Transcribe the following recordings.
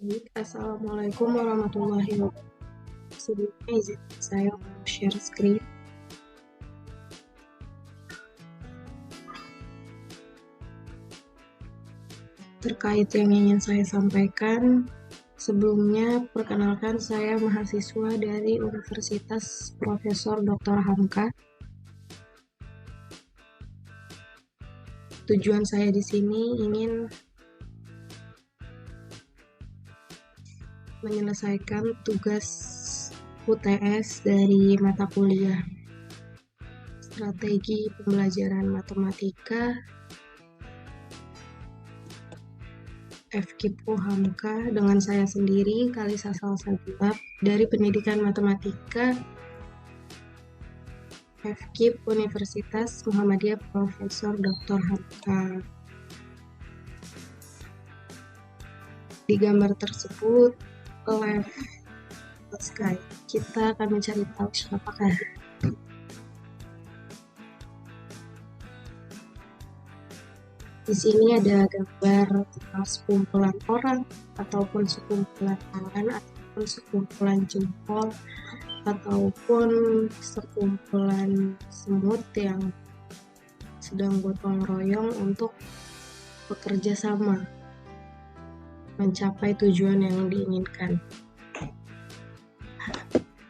Baik, Assalamualaikum warahmatullahi wabarakatuh. Sebelumnya izin saya untuk share screen. Terkait yang ingin saya sampaikan, sebelumnya perkenalkan saya mahasiswa dari Universitas Profesor Dr. Hamka. Tujuan saya di sini ingin menyelesaikan tugas UTS dari mata kuliah Strategi Pembelajaran Matematika FKIP Hamka dengan saya sendiri, Kalisa Salsabila, dari Pendidikan Matematika FKIP Universitas Muhammadiyah Profesor Dr. Hamka. Di gambar tersebut, left sky. Kita akan mencari tahu siapakah. Di sini ada gambar sekumpulan orang, ataupun sekumpulan tangan, ataupun sekumpulan jempol, ataupun sekumpulan semut yang sedang gotong royong untuk bekerja sama mencapai tujuan yang diinginkan.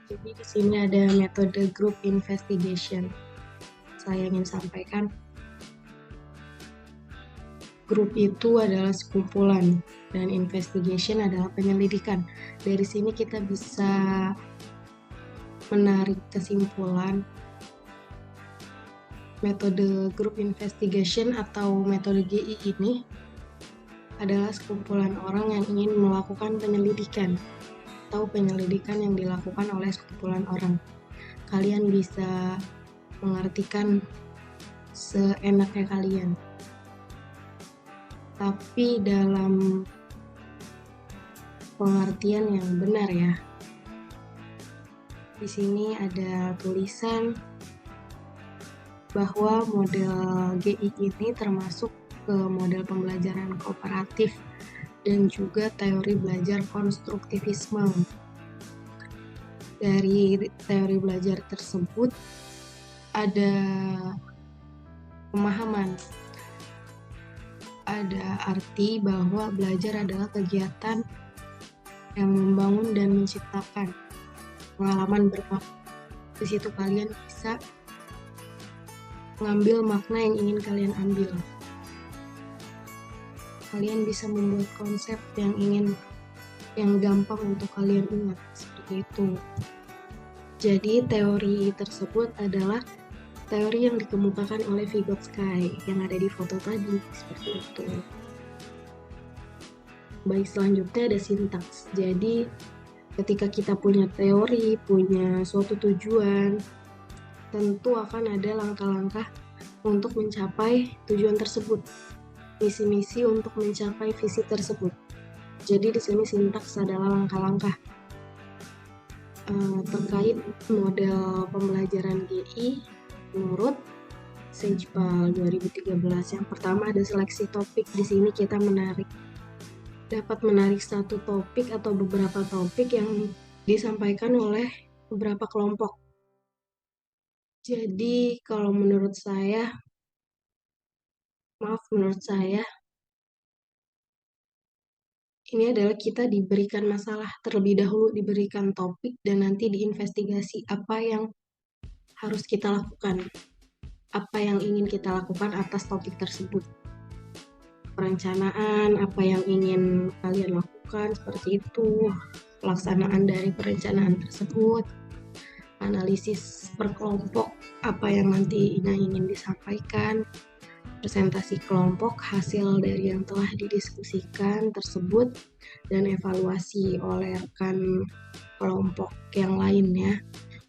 Jadi di sini ada metode group investigation. Saya ingin sampaikan, grup itu adalah sekumpulan dan investigation adalah penyelidikan. Dari sini kita bisa menarik kesimpulan metode group investigation atau metode GI ini adalah sekumpulan orang yang ingin melakukan penyelidikan atau penyelidikan yang dilakukan oleh sekumpulan orang. Kalian bisa mengartikan seenaknya kalian, tapi dalam pengertian yang benar ya. Di sini ada tulisan bahwa model GI ini termasuk ke model pembelajaran kooperatif dan juga teori belajar konstruktivisme. Dari teori belajar tersebut ada pemahaman, ada arti bahwa belajar adalah kegiatan yang membangun dan menciptakan pengalaman bermakna. Di situ kalian bisa mengambil makna yang ingin kalian ambil. Kalian bisa membuat konsep yang gampang untuk kalian ingat, seperti itu. Jadi teori tersebut adalah teori yang dikemukakan oleh Vygotsky yang ada di foto tadi, seperti itu. Baik, selanjutnya ada sintaks. Jadi ketika kita punya teori, punya suatu tujuan, tentu akan ada langkah-langkah untuk mencapai tujuan tersebut, misi-misi untuk mencapai visi tersebut. Jadi di sini sintaks adalah langkah-langkah terkait model pembelajaran GI menurut Sejpal 2013. Yang pertama ada seleksi topik. Di sini kita dapat menarik satu topik atau beberapa topik yang disampaikan oleh beberapa kelompok. Jadi kalau menurut saya, ini adalah kita diberikan masalah terlebih dahulu, diberikan topik, dan nanti diinvestigasi apa yang harus kita lakukan, apa yang ingin kita lakukan atas topik tersebut. Perencanaan, apa yang ingin kalian lakukan, seperti itu. Pelaksanaan dari perencanaan tersebut. Analisis per kelompok, apa yang nanti ingin disampaikan. Presentasi kelompok, hasil dari yang telah didiskusikan tersebut, dan evaluasi oleh rekan kelompok yang lainnya,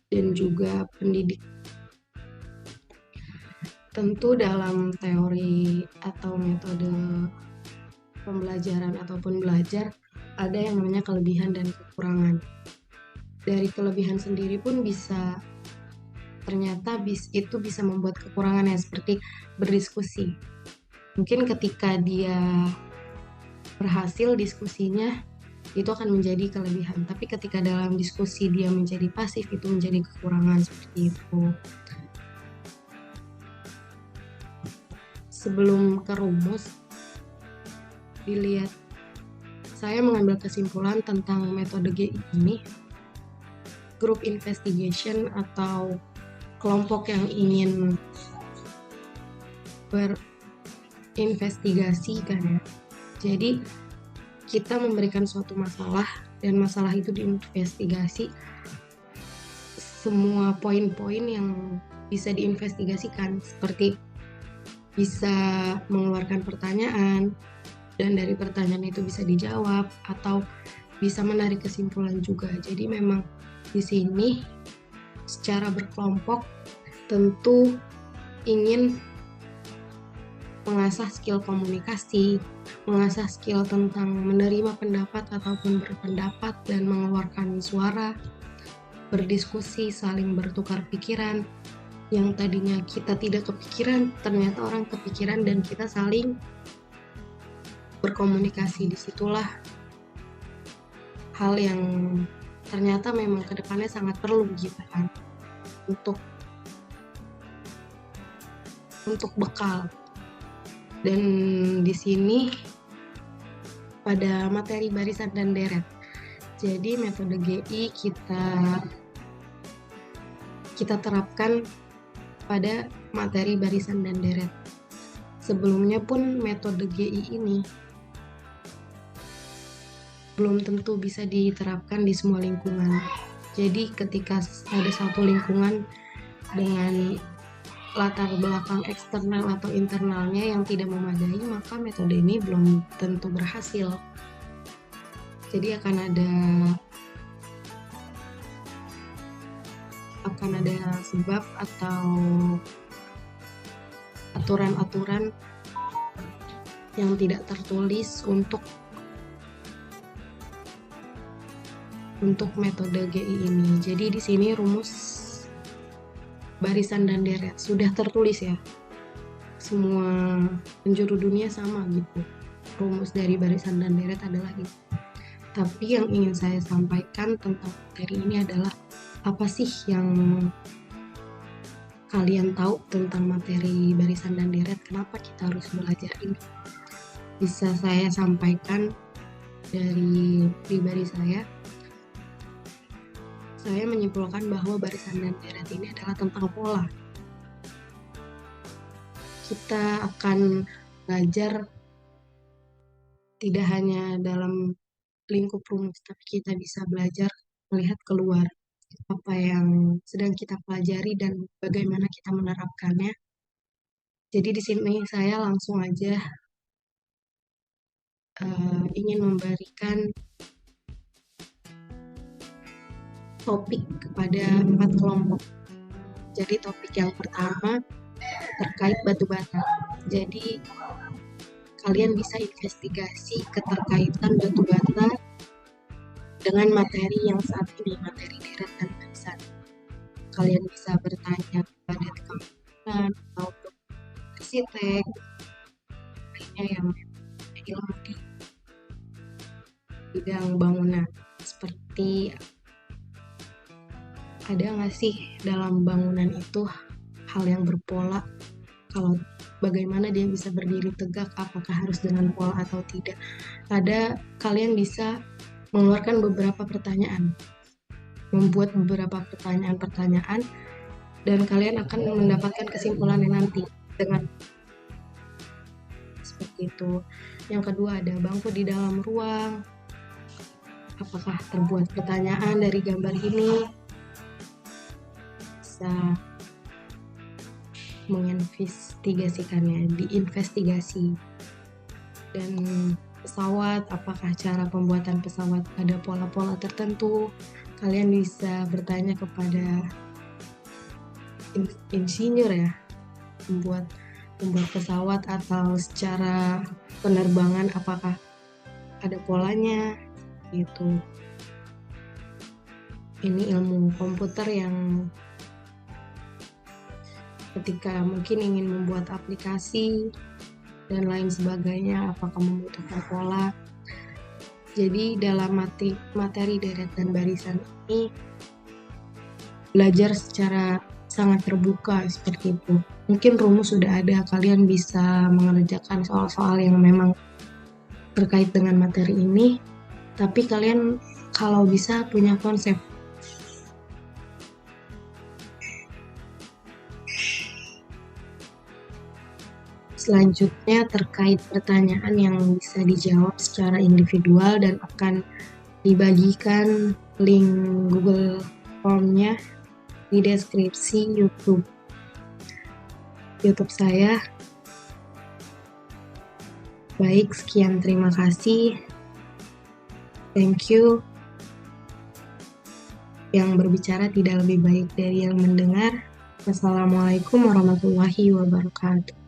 dan juga pendidik. Tentu dalam teori atau metode pembelajaran ataupun belajar, ada yang namanya kelebihan dan kekurangan. Dari kelebihan sendiri pun ternyata itu bisa membuat kekurangannya, seperti berdiskusi. Mungkin ketika dia berhasil diskusinya, itu akan menjadi kelebihan. Tapi ketika dalam diskusi dia menjadi pasif, itu menjadi kekurangan seperti itu. Sebelum ke rumus, dilihat saya mengambil kesimpulan tentang metode GI ini, group investigation atau kelompok yang ingin berinvestigasi kan ya. Jadi kita memberikan suatu masalah dan masalah itu diinvestigasi, semua poin-poin yang bisa diinvestigasikan seperti bisa mengeluarkan pertanyaan dan dari pertanyaan itu bisa dijawab atau bisa menarik kesimpulan juga. Jadi memang di sini secara berkelompok tentu ingin mengasah skill komunikasi, mengasah skill tentang menerima pendapat ataupun berpendapat dan mengeluarkan suara, berdiskusi, saling bertukar pikiran. Yang tadinya kita tidak kepikiran, ternyata orang kepikiran dan kita saling berkomunikasi. Disitulah hal yang ternyata memang kedepannya sangat perlu gitu kan, untuk bekal. Dan di sini pada materi barisan dan deret. Jadi metode GI kita terapkan pada materi barisan dan deret. Sebelumnya pun metode GI ini belum tentu bisa diterapkan di semua lingkungan. Jadi ketika ada satu lingkungan dengan latar belakang eksternal atau internalnya yang tidak memadai, maka metode ini belum tentu berhasil. Jadi akan ada sebab atau aturan-aturan yang tidak tertulis untuk metode GI ini. Jadi di sini rumus barisan dan deret sudah tertulis ya. Semua penjuru dunia sama gitu. Rumus dari barisan dan deret adalah itu. Tapi yang ingin saya sampaikan tentang materi ini adalah apa sih yang kalian tahu tentang materi barisan dan deret, kenapa kita harus belajar ini. Bisa saya sampaikan dari pribadi saya menyimpulkan bahwa barisan dan deret ini adalah tentang pola. Kita akan belajar tidak hanya dalam lingkup rumus, tapi kita bisa belajar melihat keluar apa yang sedang kita pelajari dan bagaimana kita menerapkannya. Jadi di sini saya langsung aja ingin memberikan topik kepada 4 kelompok. Jadi topik yang pertama terkait batu bata. Jadi kalian bisa investigasi keterkaitan batu bata dengan materi yang saat ini, materi deret dan barisan. Kalian bisa bertanya kepada teman atau arsitek lainnya yang ilmu di bidang bangunan, seperti ada nggak sih dalam bangunan itu hal yang berpola, kalau bagaimana dia bisa berdiri tegak, apakah harus dengan pola atau tidak. Kalian bisa mengeluarkan beberapa pertanyaan, membuat beberapa pertanyaan dan kalian akan mendapatkan kesimpulannya nanti dengan seperti itu. Yang kedua ada bangku di dalam ruang, apakah terbuat pertanyaan dari gambar ini, bisa menginvestigasikannya, diinvestigasi. Dan pesawat, apakah cara pembuatan pesawat ada pola-pola tertentu, kalian bisa bertanya kepada insinyur ya, membuat pesawat, atau secara penerbangan apakah ada polanya gitu. Ini ilmu komputer yang ketika mungkin ingin membuat aplikasi dan lain sebagainya, apakah membutuhkan pola. Jadi dalam materi deret dan barisan ini belajar secara sangat terbuka seperti itu. Mungkin rumus sudah ada, kalian bisa mengerjakan soal-soal yang memang terkait dengan materi ini, tapi kalian kalau bisa punya konsep. Selanjutnya terkait pertanyaan yang bisa dijawab secara individual dan akan dibagikan link Google Form-nya di deskripsi YouTube saya. Baik, sekian, terima kasih. Thank you. Yang berbicara tidak lebih baik dari yang mendengar. Wassalamualaikum warahmatullahi wabarakatuh.